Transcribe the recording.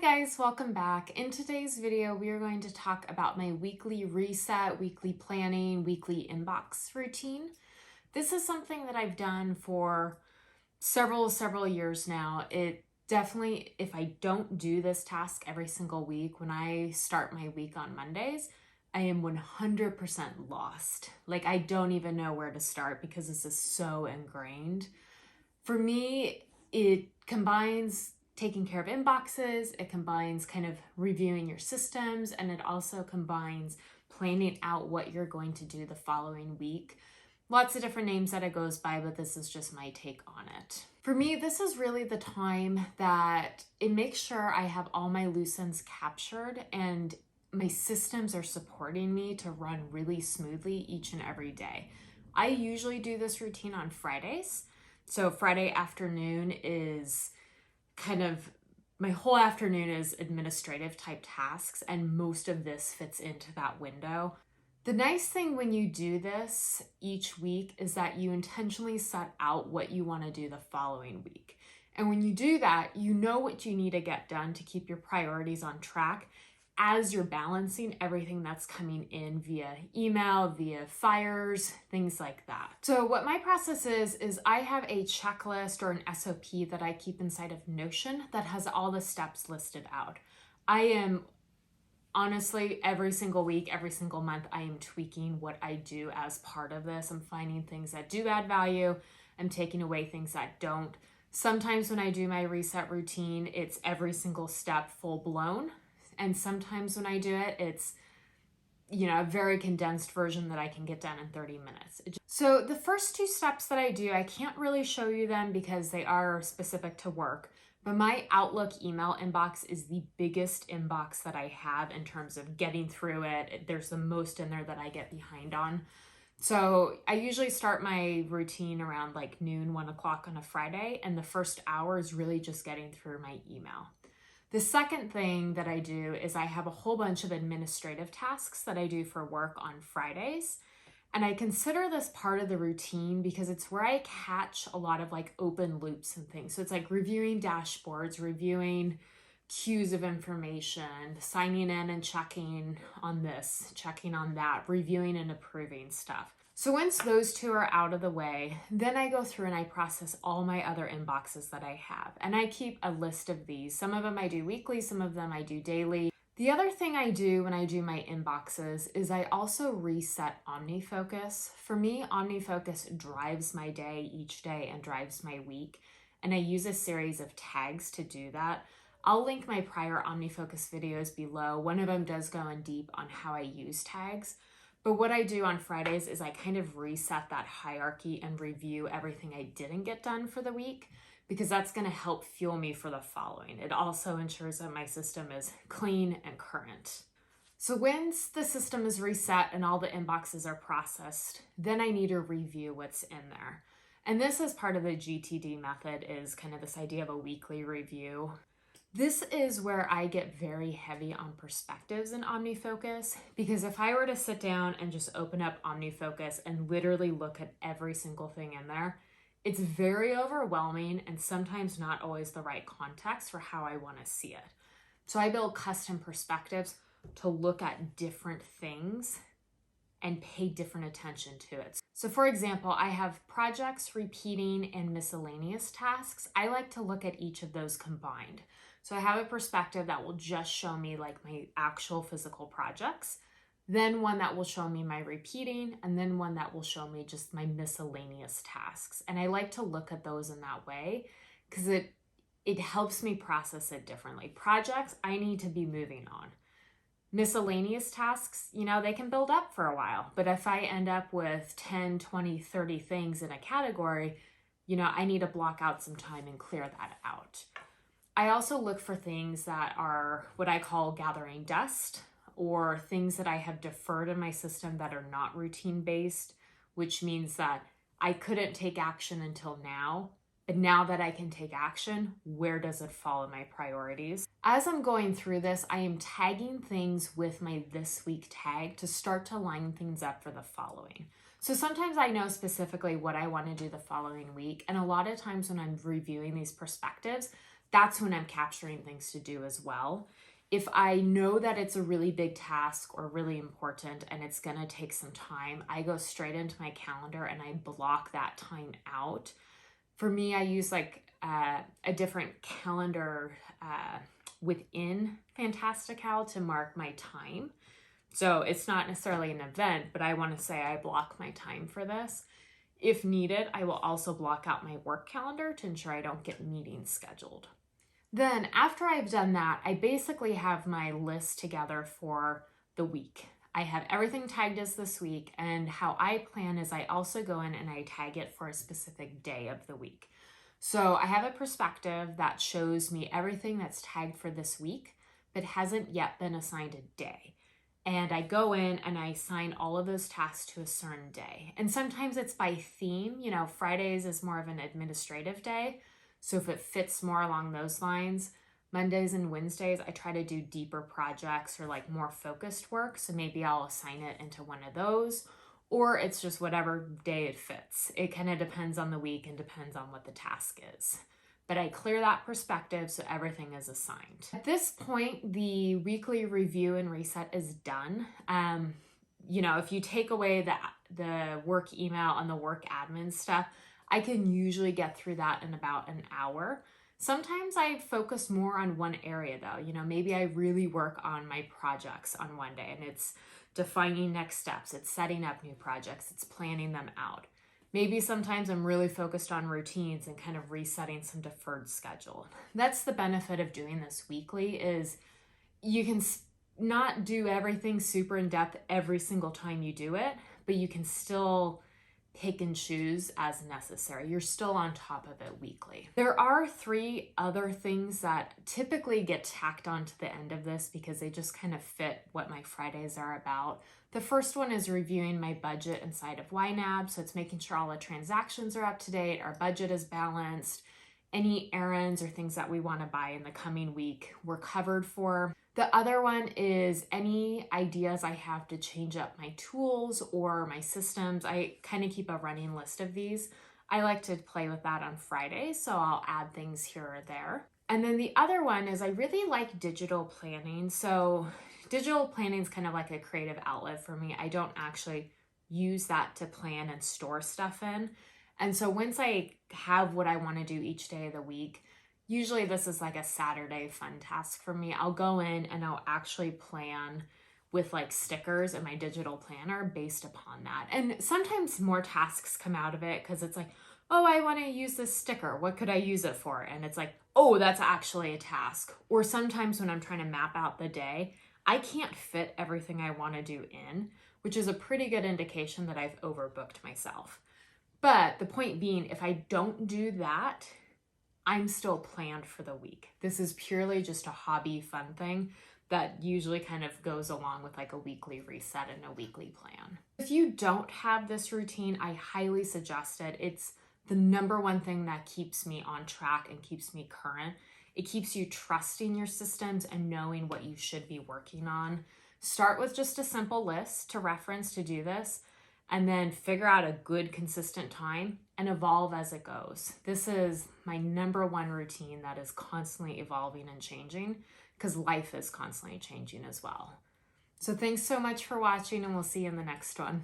guys, welcome back. In today's video, we are going to talk about my weekly reset, weekly planning, weekly inbox routine. This is something that I've done for several years now. It definitely, if I don't do this task every single week, when I start my week on Mondays, I am 100% lost. Like, I don't even know where to start because this is so ingrained. For me, it combines taking care of inboxes, it combines kind of reviewing your systems, and it also combines planning out what you're going to do the following week. Lots of different names that it goes by, but this is just my take on it. For me, this is really the time that it makes sure I have all my loose ends captured and my systems are supporting me to run really smoothly each and every day. I usually do this routine on Fridays. So Friday afternoon is kind of, my whole afternoon is administrative type tasks, and most of this fits into that window. The nice thing when you do this each week is that you intentionally set out what you want to do the following week. And when you do that, you know what you need to get done to keep your priorities on track as you're balancing everything that's coming in via email, via fires, things like that. So what my process is I have a checklist or an SOP that I keep inside of Notion that has all the steps listed out. I am honestly, every single week, every single month, I am tweaking what I do as part of this. I'm finding things that do add value. I'm taking away things that don't. Sometimes when I do my reset routine, it's every single step full blown. And sometimes when I do it, it's, a very condensed version that I can get done in 30 minutes. So the first two steps that I do, I can't really show you them because they are specific to work, but my Outlook email inbox is the biggest inbox that I have in terms of getting through it. There's the most in there that I get behind on. So I usually start my routine around like noon, 1 o'clock on a Friday, and the first hour is really just getting through my email. The second thing that I do is I have a whole bunch of administrative tasks that I do for work on Fridays. And I consider this part of the routine because it's where I catch a lot of like open loops and things. So it's like reviewing dashboards, reviewing queues of information, signing in and checking on this, checking on that, reviewing and approving stuff. So once those two are out of the way, then I go through and I process all my other inboxes that I have. And I keep a list of these. Some of them I do weekly, some of them I do daily. The other thing I do when I do my inboxes is I also reset OmniFocus. For me, OmniFocus drives my day each day and drives my week. And I use a series of tags to do that. I'll link my prior OmniFocus videos below. One of them does go in deep on how I use tags. But what I do on Fridays is I kind of reset that hierarchy and review everything I didn't get done for the week, because that's going to help fuel me for the following. It also ensures that my system is clean and current. So once the system is reset and all the inboxes are processed, then I need to review what's in there. And this is part of the GTD method, is kind of this idea of a weekly review. This is where I get very heavy on perspectives in OmniFocus, because if I were to sit down and just open up OmniFocus and literally look at every single thing in there, it's very overwhelming and sometimes not always the right context for how I want to see it. So I build custom perspectives to look at different things and pay different attention to it. So for example, I have projects, repeating, and miscellaneous tasks. I like to look at each of those combined. So I have a perspective that will just show me like my actual physical projects, then one that will show me my repeating, and then one that will show me just my miscellaneous tasks. And I like to look at those in that way because it helps me process it differently. Projects, I need to be moving on. Miscellaneous tasks, they can build up for a while, but if I end up with 10, 20, 30 things in a category, I need to block out some time and clear that out. I also look for things that are what I call gathering dust, or things that I have deferred in my system that are not routine based, which means that I couldn't take action until now. But now that I can take action, where does it fall in my priorities? As I'm going through this, I am tagging things with my this week tag to start to line things up for the following. So sometimes I know specifically what I want to do the following week. And a lot of times when I'm reviewing these perspectives, that's when I'm capturing things to do as well. If I know that it's a really big task or really important and it's gonna take some time, I go straight into my calendar and I block that time out. For me, I use like a different calendar within Fantastical to mark my time. So it's not necessarily an event, but I want to say I block my time for this. If needed, I will also block out my work calendar to ensure I don't get meetings scheduled. Then after I've done that, I basically have my list together for the week. I have everything tagged as this week, and how I plan is I also go in and I tag it for a specific day of the week. So I have a perspective that shows me everything that's tagged for this week, but hasn't yet been assigned a day. And I go in and I assign all of those tasks to a certain day. And sometimes it's by theme. You know, Fridays is more of an administrative day. So if it fits more along those lines, Mondays and Wednesdays, I try to do deeper projects or like more focused work. So maybe I'll assign it into one of those, or it's just whatever day it fits. It kind of depends on the week and depends on what the task is. But I clear that perspective so everything is assigned. At this point, the weekly review and reset is done. You know, if you take away the work email and the work admin stuff, I can usually get through that in about an hour. Sometimes I focus more on one area though. You know, maybe I really work on my projects on one day and it's defining next steps, it's setting up new projects, it's planning them out. Maybe sometimes I'm really focused on routines and kind of resetting some deferred schedule. That's the benefit of doing this weekly is you can not do everything super in depth every single time you do it, but you can still pick and choose as necessary. You're still on top of it weekly. There are 3 other things that typically get tacked on to the end of this because they just kind of fit what my Fridays are about. The first one is reviewing my budget inside of YNAB. So it's making sure all the transactions are up to date, our budget is balanced, any errands or things that we want to buy in the coming week we're covered for. The other one is any ideas I have to change up my tools or my systems. I kind of keep a running list of these. I like to play with that on Fridays, so I'll add things here or there. And then the other one is I really like digital planning. So digital planning is kind of like a creative outlet for me. I don't actually use that to plan and store stuff in. And so once I have what I want to do each day of the week, usually this is like a Saturday fun task for me. I'll go in and I'll actually plan with like stickers in my digital planner based upon that. And sometimes more tasks come out of it because it's like, oh, I want to use this sticker. What could I use it for? And it's like, oh, that's actually a task. Or sometimes when I'm trying to map out the day, I can't fit everything I want to do in, which is a pretty good indication that I've overbooked myself. But the point being, if I don't do that, I'm still planned for the week. This is purely just a hobby fun thing that usually kind of goes along with like a weekly reset and a weekly plan. If you don't have this routine, I highly suggest it. It's the number one thing that keeps me on track and keeps me current. It keeps you trusting your systems and knowing what you should be working on. Start with just a simple list to reference to do this, and then figure out a good consistent time and evolve as it goes. This is my number one routine that is constantly evolving and changing because life is constantly changing as well. So thanks so much for watching, and we'll see you in the next one.